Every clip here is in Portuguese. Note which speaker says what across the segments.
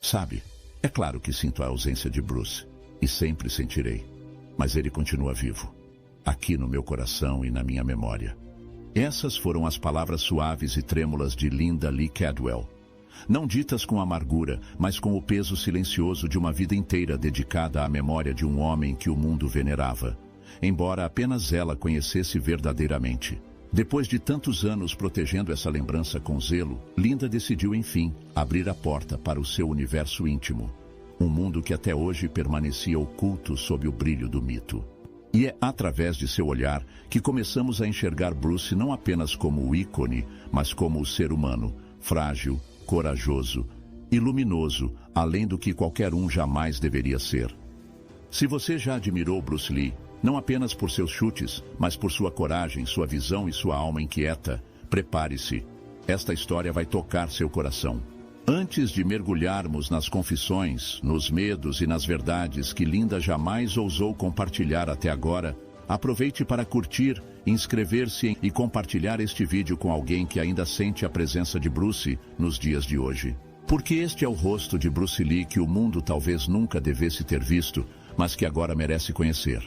Speaker 1: Sabe, é claro que sinto a ausência de Bruce, e sempre sentirei. Mas ele continua vivo, aqui no meu coração e na minha memória. Essas foram as palavras suaves e trêmulas de Linda Lee Cadwell. Não ditas com amargura, mas com o peso silencioso de uma vida inteira dedicada à memória de um homem que o mundo venerava, embora apenas ela conhecesse verdadeiramente. Depois de tantos anos protegendo essa lembrança com zelo, Linda decidiu, enfim, abrir a porta para o seu universo íntimo. Um mundo que até hoje permanecia oculto sob o brilho do mito. E é através de seu olhar que começamos a enxergar Bruce não apenas como o ícone, mas como o ser humano, frágil, corajoso e luminoso, além do que qualquer um jamais deveria ser. Se você já admirou Bruce Lee, não apenas por seus chutes, mas por sua coragem, sua visão e sua alma inquieta, prepare-se. Esta história vai tocar seu coração. Antes de mergulharmos nas confissões, nos medos e nas verdades que Linda jamais ousou compartilhar até agora, aproveite para curtir, inscrever-se e compartilhar este vídeo com alguém que ainda sente a presença de Bruce nos dias de hoje. Porque este é o rosto de Bruce Lee que o mundo talvez nunca devesse ter visto, mas que agora merece conhecer.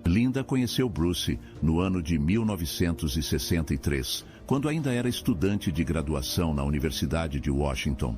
Speaker 1: Linda conheceu Bruce no ano de 1963, quando ainda era estudante de graduação na Universidade de Washington.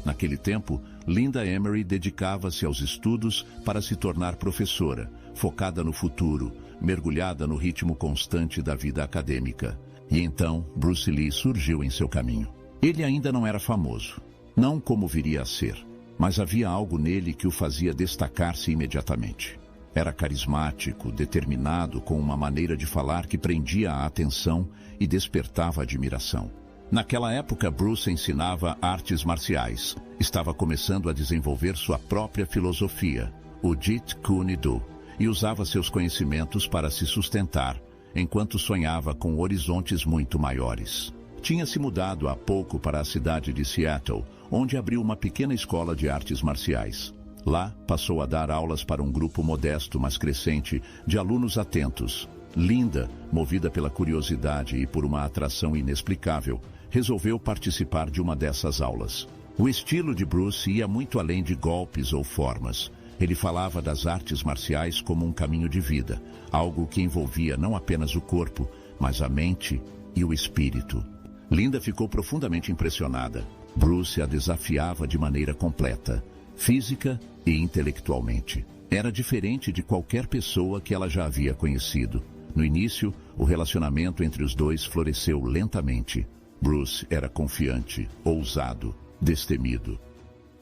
Speaker 1: Naquele tempo, Linda Emery dedicava-se aos estudos para se tornar professora, focada no futuro, mergulhada no ritmo constante da vida acadêmica. E então, Bruce Lee surgiu em seu caminho. Ele ainda não era famoso, não como viria a ser, mas havia algo nele que o fazia destacar-se imediatamente. Era carismático, determinado, com uma maneira de falar que prendia a atenção e despertava admiração. Naquela época, Bruce ensinava artes marciais. Estava começando a desenvolver sua própria filosofia, o Jeet Kune Do, e usava seus conhecimentos para se sustentar, enquanto sonhava com horizontes muito maiores. Tinha se mudado há pouco para a cidade de Seattle, onde abriu uma pequena escola de artes marciais. Lá, passou a dar aulas para um grupo modesto, mas crescente, de alunos atentos. Linda, movida pela curiosidade e por uma atração inexplicável, resolveu participar de uma dessas aulas. O estilo de Bruce ia muito além de golpes ou formas. Ele falava das artes marciais como um caminho de vida, algo que envolvia não apenas o corpo, mas a mente e o espírito. Linda ficou profundamente impressionada. Bruce a desafiava de maneira completa, física e intelectualmente. Era diferente de qualquer pessoa que ela já havia conhecido. No início, o relacionamento entre os dois floresceu lentamente. Bruce era confiante, ousado, destemido.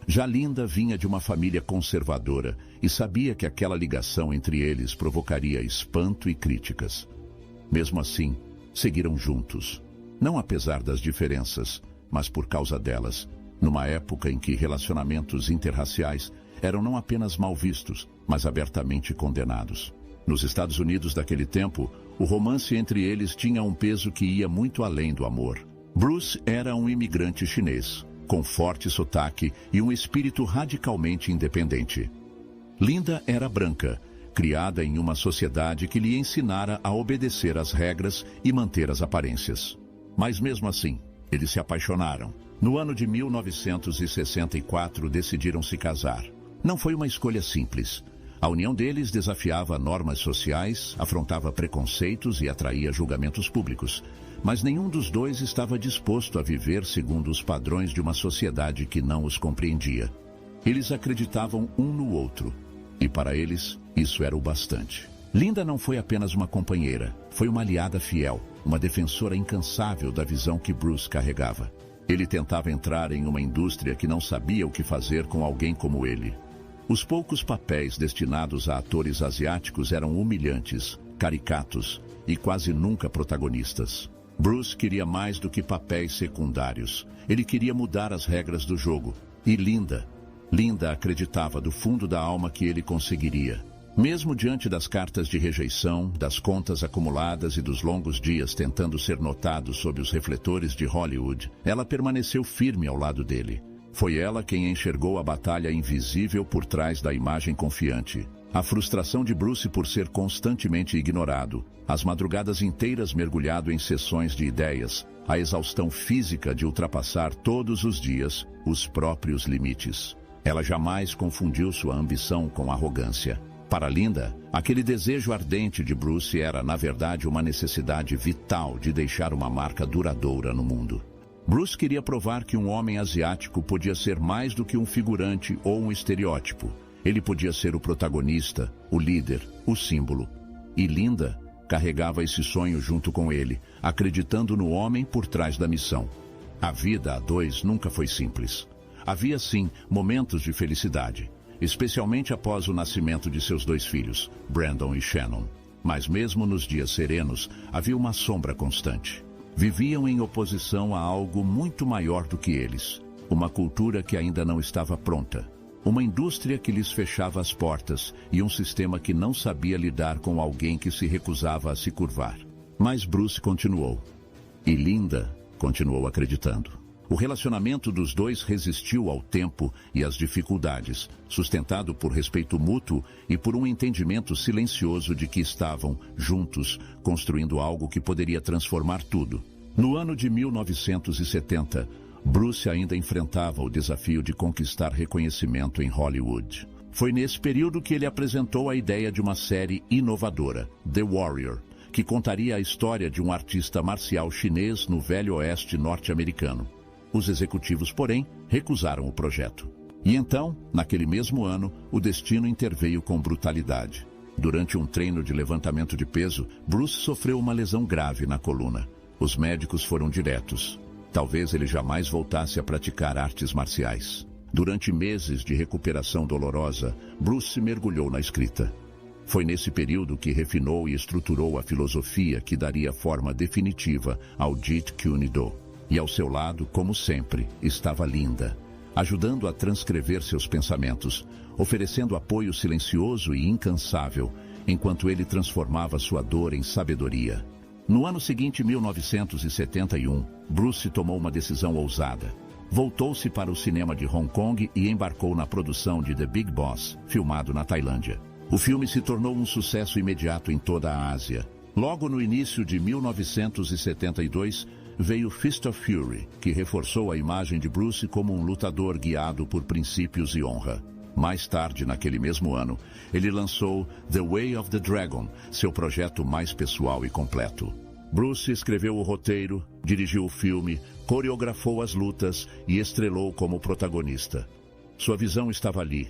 Speaker 1: Já Linda vinha de uma família conservadora e sabia que aquela ligação entre eles provocaria espanto e críticas. Mesmo assim, seguiram juntos. Não apesar das diferenças, mas por causa delas, numa época em que relacionamentos interraciais eram não apenas mal vistos, mas abertamente condenados. Nos Estados Unidos daquele tempo, o romance entre eles tinha um peso que ia muito além do amor. Bruce era um imigrante chinês, com forte sotaque e um espírito radicalmente independente. Linda era branca, criada em uma sociedade que lhe ensinara a obedecer às regras e manter as aparências. Mas mesmo assim, eles se apaixonaram. No ano de 1964, decidiram se casar. Não foi uma escolha simples. A união deles desafiava normas sociais, afrontava preconceitos e atraía julgamentos públicos. Mas nenhum dos dois estava disposto a viver segundo os padrões de uma sociedade que não os compreendia. Eles acreditavam um no outro, e para eles, isso era o bastante. Linda não foi apenas uma companheira, foi uma aliada fiel, uma defensora incansável da visão que Bruce carregava. Ele tentava entrar em uma indústria que não sabia o que fazer com alguém como ele. Os poucos papéis destinados a atores asiáticos eram humilhantes, caricatos e quase nunca protagonistas. Bruce queria mais do que papéis secundários. Ele queria mudar as regras do jogo. E Linda acreditava do fundo da alma que ele conseguiria. Mesmo diante das cartas de rejeição, das contas acumuladas e dos longos dias tentando ser notado sob os refletores de Hollywood, ela permaneceu firme ao lado dele. Foi ela quem enxergou a batalha invisível por trás da imagem confiante. A frustração de Bruce por ser constantemente ignorado, as madrugadas inteiras mergulhado em sessões de ideias, a exaustão física de ultrapassar todos os dias os próprios limites. Ela jamais confundiu sua ambição com arrogância. Para Linda, aquele desejo ardente de Bruce era, na verdade, uma necessidade vital de deixar uma marca duradoura no mundo. Bruce queria provar que um homem asiático podia ser mais do que um figurante ou um estereótipo. Ele podia ser o protagonista, o líder, o símbolo. E Linda carregava esse sonho junto com ele, acreditando no homem por trás da missão. A vida a dois nunca foi simples. Havia, sim, momentos de felicidade, especialmente após o nascimento de seus 2 filhos, Brandon e Shannon. Mas mesmo nos dias serenos, havia uma sombra constante. Viviam em oposição a algo muito maior do que eles, uma cultura que ainda não estava pronta, uma indústria que lhes fechava as portas e um sistema que não sabia lidar com alguém que se recusava a se curvar. Mas Bruce continuou. E Linda continuou acreditando. O relacionamento dos dois resistiu ao tempo e às dificuldades, sustentado por respeito mútuo e por um entendimento silencioso de que estavam, juntos, construindo algo que poderia transformar tudo. No ano de 1970, Bruce ainda enfrentava o desafio de conquistar reconhecimento em Hollywood. Foi nesse período que ele apresentou a ideia de uma série inovadora, The Warrior, que contaria a história de um artista marcial chinês no Velho Oeste norte-americano. Os executivos, porém, recusaram o projeto. E então, naquele mesmo ano, o destino interveio com brutalidade. Durante um treino de levantamento de peso, Bruce sofreu uma lesão grave na coluna. Os médicos foram diretos. Talvez ele jamais voltasse a praticar artes marciais. Durante meses de recuperação dolorosa, Bruce se mergulhou na escrita. Foi nesse período que refinou e estruturou a filosofia que daria forma definitiva ao Jeet Kune Do. E ao seu lado, como sempre, estava Linda, ajudando a transcrever seus pensamentos, oferecendo apoio silencioso e incansável, enquanto ele transformava sua dor em sabedoria. No ano seguinte, 1971, Bruce tomou uma decisão ousada. Voltou-se para o cinema de Hong Kong e embarcou na produção de The Big Boss, filmado na Tailândia. O filme se tornou um sucesso imediato em toda a Ásia. Logo no início de 1972, veio Fist of Fury, que reforçou a imagem de Bruce como um lutador guiado por princípios e honra. Mais tarde, naquele mesmo ano, ele lançou The Way of the Dragon, seu projeto mais pessoal e completo. Bruce escreveu o roteiro, dirigiu o filme, coreografou as lutas e estrelou como protagonista. Sua visão estava ali,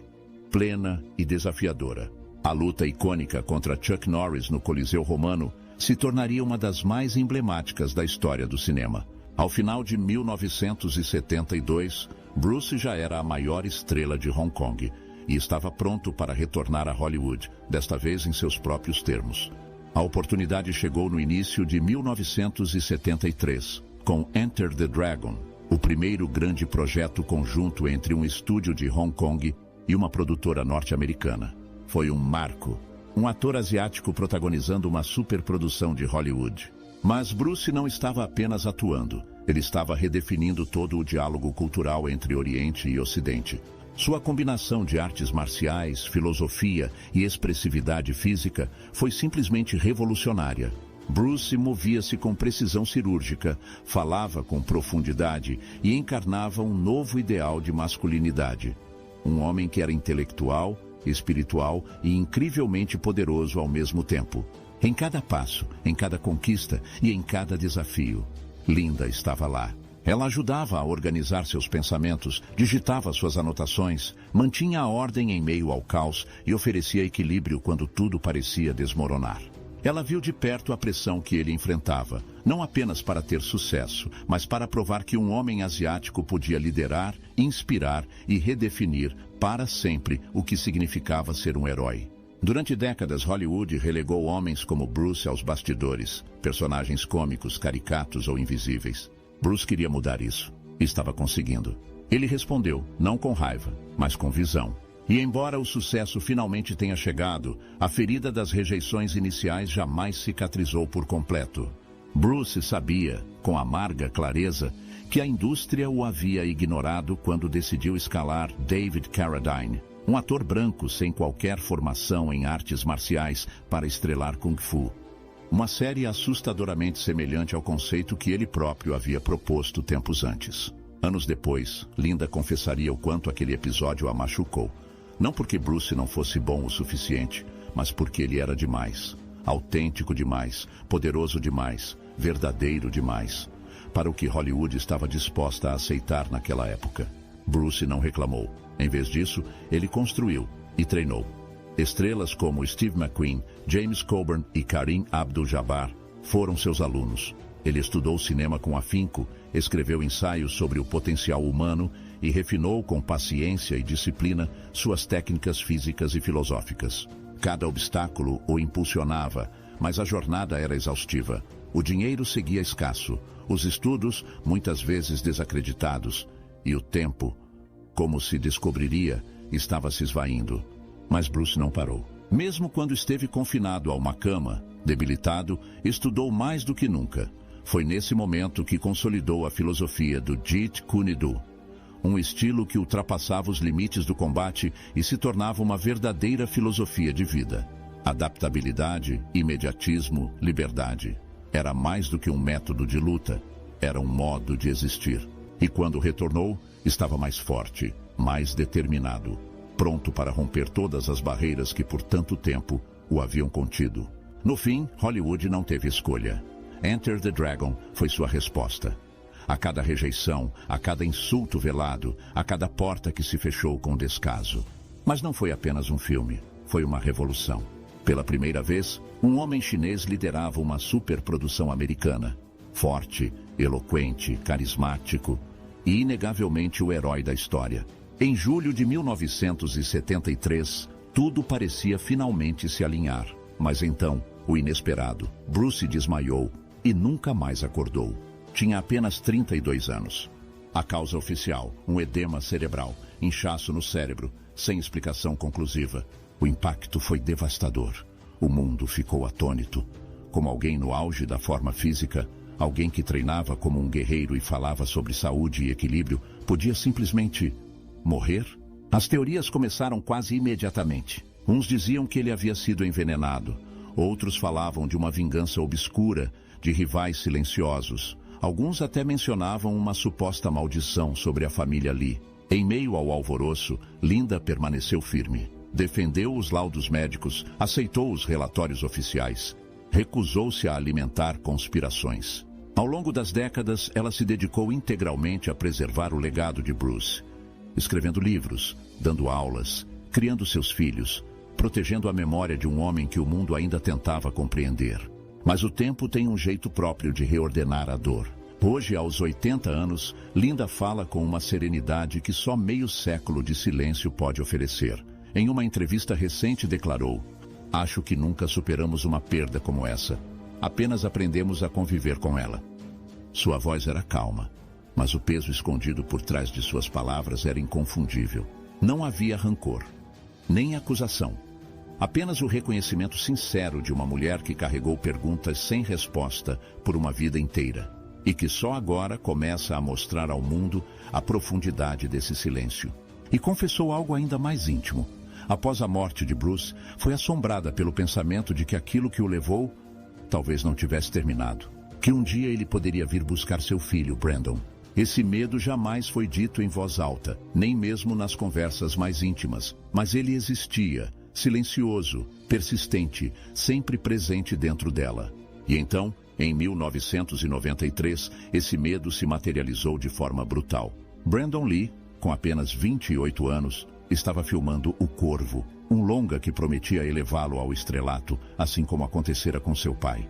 Speaker 1: plena e desafiadora. A luta icônica contra Chuck Norris no Coliseu Romano se tornaria uma das mais emblemáticas da história do cinema. Ao final de 1972, Bruce já era a maior estrela de Hong Kong e estava pronto para retornar a Hollywood, desta vez em seus próprios termos. A oportunidade chegou no início de 1973, com Enter the Dragon, o primeiro grande projeto conjunto entre um estúdio de Hong Kong e uma produtora norte-americana. Foi um marco. Um ator asiático protagonizando uma superprodução de Hollywood. Mas Bruce não estava apenas atuando. Ele estava redefinindo todo o diálogo cultural entre Oriente e Ocidente. Sua combinação de artes marciais, filosofia e expressividade física foi simplesmente revolucionária. Bruce movia-se com precisão cirúrgica, falava com profundidade e encarnava um novo ideal de masculinidade. Um homem que era intelectual, espiritual e incrivelmente poderoso ao mesmo tempo. Em cada passo, em cada conquista e em cada desafio, Linda estava lá. Ela ajudava a organizar seus pensamentos, digitava suas anotações, mantinha a ordem em meio ao caos e oferecia equilíbrio quando tudo parecia desmoronar. Ela viu de perto a pressão que ele enfrentava, não apenas para ter sucesso, mas para provar que um homem asiático podia liderar, inspirar e redefinir para sempre o que significava ser um herói. Durante décadas, Hollywood relegou homens como Bruce aos bastidores, personagens cômicos, caricatos ou invisíveis. Bruce queria mudar isso. E estava conseguindo. Ele respondeu, não com raiva, mas com visão. E embora o sucesso finalmente tenha chegado, a ferida das rejeições iniciais jamais cicatrizou por completo. Bruce sabia, com amarga clareza, que a indústria o havia ignorado quando decidiu escalar David Carradine, um ator branco sem qualquer formação em artes marciais, para estrelar Kung Fu. Uma série assustadoramente semelhante ao conceito que ele próprio havia proposto tempos antes. Anos depois, Linda confessaria o quanto aquele episódio a machucou. Não porque Bruce não fosse bom o suficiente, mas porque ele era demais. Autêntico demais, poderoso demais, verdadeiro demais. Para o que Hollywood estava disposta a aceitar naquela época. Bruce não reclamou. Em vez disso, ele construiu e treinou. Estrelas como Steve McQueen, James Coburn e Kareem Abdul-Jabbar foram seus alunos. Ele estudou cinema com afinco, escreveu ensaios sobre o potencial humano e refinou com paciência e disciplina suas técnicas físicas e filosóficas. Cada obstáculo o impulsionava, mas a jornada era exaustiva. O dinheiro seguia escasso, os estudos muitas vezes desacreditados, e o tempo, como se descobriria, estava se esvaindo. Mas Bruce não parou. Mesmo quando esteve confinado a uma cama, debilitado, estudou mais do que nunca. Foi nesse momento que consolidou a filosofia do Jeet Kune Do, um estilo que ultrapassava os limites do combate e se tornava uma verdadeira filosofia de vida. Adaptabilidade, imediatismo, liberdade. Era mais do que um método de luta, era um modo de existir. E quando retornou, estava mais forte, mais determinado, pronto para romper todas as barreiras que por tanto tempo o haviam contido. No fim, Hollywood não teve escolha. Enter the Dragon foi sua resposta. A cada rejeição, a cada insulto velado, a cada porta que se fechou com descaso. Mas não foi apenas um filme, foi uma revolução. Pela primeira vez, um homem chinês liderava uma superprodução americana. Forte, eloquente, carismático e inegavelmente o herói da história. Em julho de 1973, tudo parecia finalmente se alinhar. Mas então, o inesperado. Bruce desmaiou e nunca mais acordou. Tinha apenas 32 anos. A causa oficial, um edema cerebral, inchaço no cérebro, sem explicação conclusiva. O impacto foi devastador. O mundo ficou atônito. Como alguém no auge da forma física, alguém que treinava como um guerreiro e falava sobre saúde e equilíbrio, podia simplesmente morrer? As teorias começaram quase imediatamente. Uns diziam que ele havia sido envenenado. Outros falavam de uma vingança obscura, de rivais silenciosos. Alguns até mencionavam uma suposta maldição sobre a família Lee. Em meio ao alvoroço, Linda permaneceu firme. Defendeu os laudos médicos, aceitou os relatórios oficiais. Recusou-se a alimentar conspirações. Ao longo das décadas, ela se dedicou integralmente a preservar o legado de Bruce. Escrevendo livros, dando aulas, criando seus filhos, protegendo a memória de um homem que o mundo ainda tentava compreender. Mas o tempo tem um jeito próprio de reordenar a dor. Hoje, aos 80 anos, Linda fala com uma serenidade que só meio século de silêncio pode oferecer. Em uma entrevista recente declarou: "Acho que nunca superamos uma perda como essa. Apenas aprendemos a conviver com ela." Sua voz era calma, mas o peso escondido por trás de suas palavras era inconfundível. Não havia rancor, nem acusação. Apenas o reconhecimento sincero de uma mulher que carregou perguntas sem resposta por uma vida inteira e que só agora começa a mostrar ao mundo a profundidade desse silêncio. E confessou algo ainda mais íntimo. Após a morte de Bruce, foi assombrada pelo pensamento de que aquilo que o levou talvez não tivesse terminado. Que um dia ele poderia vir buscar seu filho, Brandon. Esse medo jamais foi dito em voz alta, nem mesmo nas conversas mais íntimas, mas ele existia, silencioso, persistente, sempre presente dentro dela. E então, em 1993, esse medo se materializou de forma brutal. Brandon Lee, com apenas 28 anos, estava filmando O Corvo, um longa que prometia elevá-lo ao estrelato, assim como acontecera com seu pai.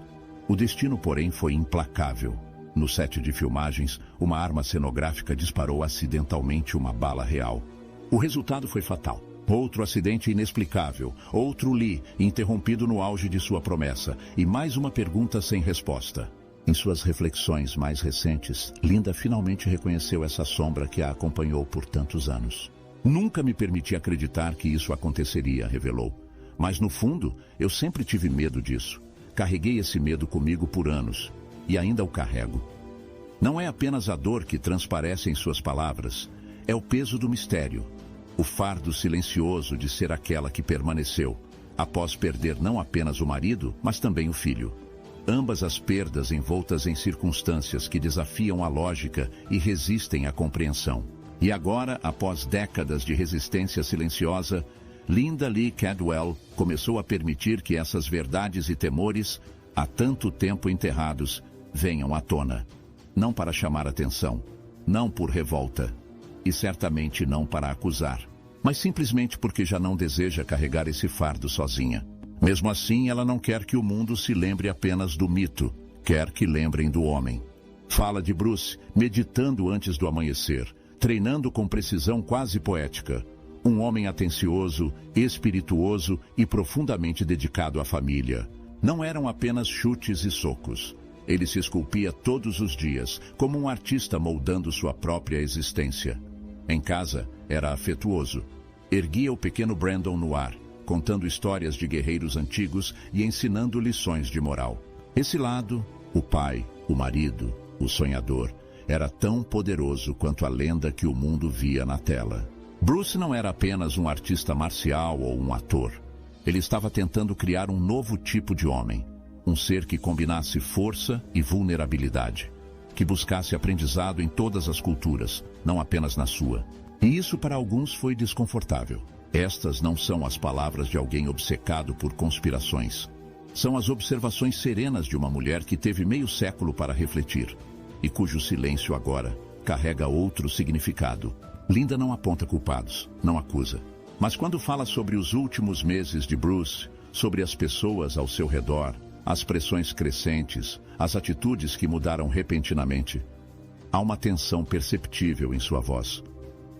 Speaker 1: O destino, porém, foi implacável. No set de filmagens, uma arma cenográfica disparou acidentalmente uma bala real. O resultado foi fatal. Outro acidente inexplicável, outro Lee, interrompido no auge de sua promessa, e mais uma pergunta sem resposta. Em suas reflexões mais recentes, Linda finalmente reconheceu essa sombra que a acompanhou por tantos anos. "Nunca me permiti acreditar que isso aconteceria", revelou. "Mas no fundo, eu sempre tive medo disso. Carreguei esse medo comigo por anos, e ainda o carrego. Não é apenas a dor que transparece em suas palavras, é o peso do mistério. O fardo silencioso de ser aquela que permaneceu, após perder não apenas o marido, mas também o filho. ambas as perdas envoltas em circunstâncias que desafiam a lógica e resistem à compreensão. E agora, após décadas de resistência silenciosa, Linda Lee Cadwell começou a permitir que essas verdades e temores, há tanto tempo enterrados, venham à tona. Não para chamar atenção, não por revolta, e certamente não para acusar, mas simplesmente porque já não deseja carregar esse fardo sozinha. Mesmo assim, ela não quer que o mundo se lembre apenas do mito, quer que lembrem do homem. Fala de Bruce, meditando antes do amanhecer, treinando com precisão quase poética. Um homem atencioso, espirituoso e profundamente dedicado à família. Não eram apenas chutes e socos. Ele se esculpia todos os dias, como um artista moldando sua própria existência. Em casa, era afetuoso. Erguia o pequeno Brandon no ar, contando histórias de guerreiros antigos e ensinando lições de moral. Esse lado, o pai, o marido, o sonhador, era tão poderoso quanto a lenda que o mundo via na tela. Bruce não era apenas um artista marcial ou um ator. Ele estava tentando criar um novo tipo de homem. Um ser que combinasse força e vulnerabilidade. Que buscasse aprendizado em todas as culturas, não apenas na sua. E isso para alguns foi desconfortável. Estas não são as palavras de alguém obcecado por conspirações. São as observações serenas de uma mulher que teve meio século para refletir. E cujo silêncio agora carrega outro significado. Linda não aponta culpados, não acusa. Mas quando fala sobre os últimos meses de Bruce, sobre as pessoas ao seu redor, as pressões crescentes, as atitudes que mudaram repentinamente, há uma tensão perceptível em sua voz.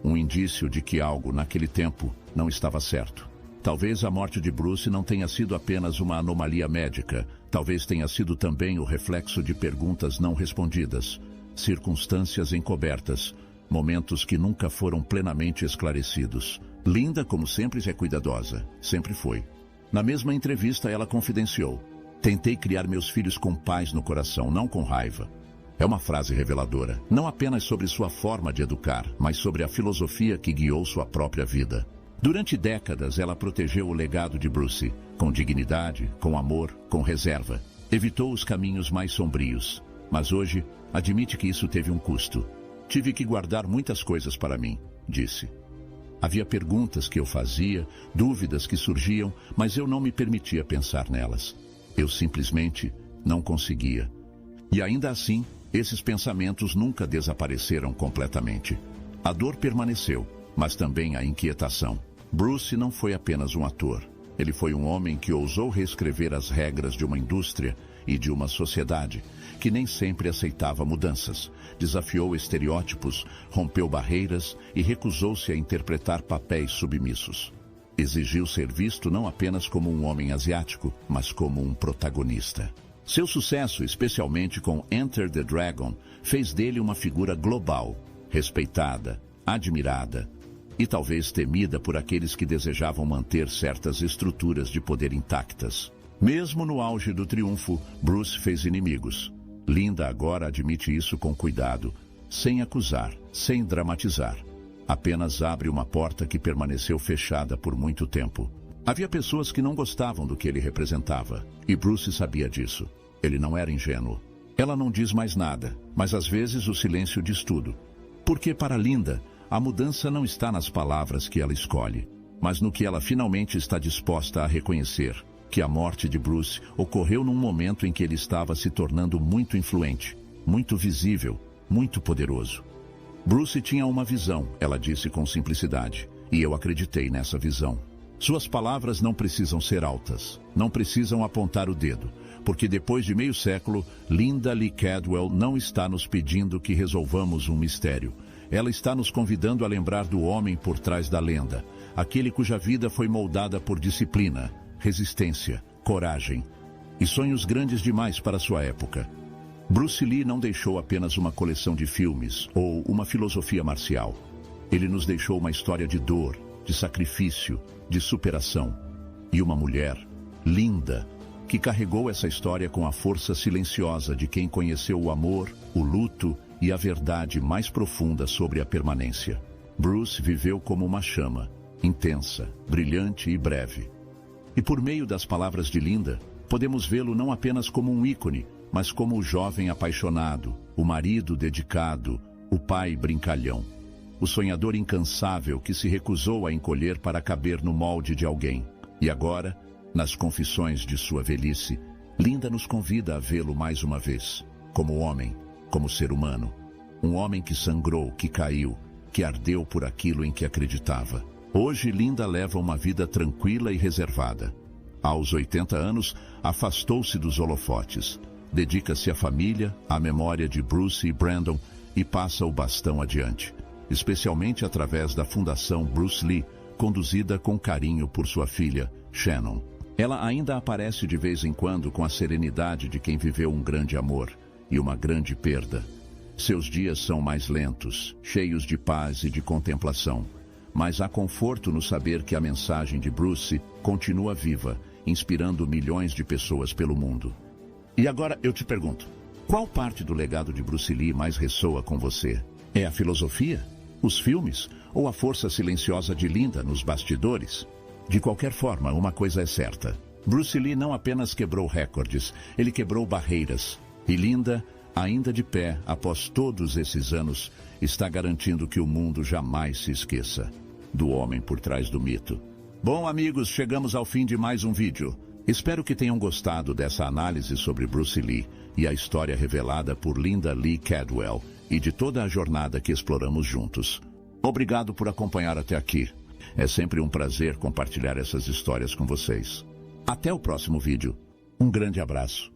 Speaker 1: Um indício de que algo, naquele tempo, não estava certo. Talvez a morte de Bruce não tenha sido apenas uma anomalia médica. Talvez tenha sido também o reflexo de perguntas não respondidas, circunstâncias encobertas, momentos que nunca foram plenamente esclarecidos. Linda, como sempre, é cuidadosa. Sempre foi. Na mesma entrevista, ela confidenciou: "Tentei criar meus filhos com paz no coração, não com raiva." É uma frase reveladora, não apenas sobre sua forma de educar, mas sobre a filosofia que guiou sua própria vida. Durante décadas, ela protegeu o legado de Bruce, com dignidade, com amor, com reserva. Evitou os caminhos mais sombrios. Mas hoje, admite que isso teve um custo. "Tive que guardar muitas coisas para mim", disse. Havia perguntas que eu fazia, dúvidas que surgiam, mas eu não me permitia pensar nelas. Eu simplesmente não conseguia. E ainda assim, esses pensamentos nunca desapareceram completamente. A dor permaneceu, mas também a inquietação. Bruce não foi apenas um ator. Ele foi um homem que ousou reescrever as regras de uma indústria e de uma sociedade que nem sempre aceitava mudanças. Desafiou estereótipos, rompeu barreiras e recusou-se a interpretar papéis submissos. Exigiu ser visto não apenas como um homem asiático, mas como um protagonista. Seu sucesso, especialmente com Enter the Dragon, fez dele uma figura global, respeitada, admirada e talvez temida por aqueles que desejavam manter certas estruturas de poder intactas. Mesmo no auge do triunfo, Bruce fez inimigos. Linda agora admite isso com cuidado, sem acusar, sem dramatizar. Apenas abre uma porta que permaneceu fechada por muito tempo. Havia pessoas que não gostavam do que ele representava, e Bruce sabia disso. Ele não era ingênuo. Ela não diz mais nada, mas às vezes o silêncio diz tudo. Porque para Linda, a mudança não está nas palavras que ela escolhe, mas no que ela finalmente está disposta a reconhecer, que a morte de Bruce ocorreu num momento em que ele estava se tornando muito influente, muito visível, muito poderoso. Bruce tinha uma visão, ela disse com simplicidade, e eu acreditei nessa visão. Suas palavras não precisam ser altas, não precisam apontar o dedo, porque depois de meio século, Linda Lee Cadwell não está nos pedindo que resolvamos um mistério. Ela está nos convidando a lembrar do homem por trás da lenda, aquele cuja vida foi moldada por disciplina, resistência, coragem e sonhos grandes demais para sua época. Bruce Lee não deixou apenas uma coleção de filmes ou uma filosofia marcial. Ele nos deixou uma história de dor, de sacrifício, de superação. E uma mulher, Linda, que carregou essa história com a força silenciosa de quem conheceu o amor, o luto e a verdade mais profunda sobre a permanência. Bruce viveu como uma chama, intensa, brilhante e breve. E por meio das palavras de Linda, podemos vê-lo não apenas como um ícone, mas como o jovem apaixonado, o marido dedicado, o pai brincalhão. O sonhador incansável que se recusou a encolher para caber no molde de alguém. E agora, nas confissões de sua velhice, Linda nos convida a vê-lo mais uma vez, como homem, como ser humano. Um homem que sangrou, que caiu, que ardeu por aquilo em que acreditava. Hoje, Linda leva uma vida tranquila e reservada. Aos 80 anos, afastou-se dos holofotes. Dedica-se à família, à memória de Bruce e Brandon e passa o bastão adiante, especialmente através da Fundação Bruce Lee, conduzida com carinho por sua filha, Shannon. Ela ainda aparece de vez em quando com a serenidade de quem viveu um grande amor e uma grande perda. Seus dias são mais lentos, cheios de paz e de contemplação, mas há conforto no saber que a mensagem de Bruce continua viva, inspirando milhões de pessoas pelo mundo. E agora eu te pergunto, qual parte do legado de Bruce Lee mais ressoa com você? É a filosofia? Os filmes? Ou a força silenciosa de Linda nos bastidores? De qualquer forma, uma coisa é certa. Bruce Lee não apenas quebrou recordes, ele quebrou barreiras. E Linda, ainda de pé após todos esses anos, está garantindo que o mundo jamais se esqueça do homem por trás do mito. Bom, amigos, chegamos ao fim de mais um vídeo. Espero que tenham gostado dessa análise sobre Bruce Lee e a história revelada por Linda Lee Cadwell e de toda a jornada que exploramos juntos. Obrigado por acompanhar até aqui. É sempre um prazer compartilhar essas histórias com vocês. Até o próximo vídeo. Um grande abraço.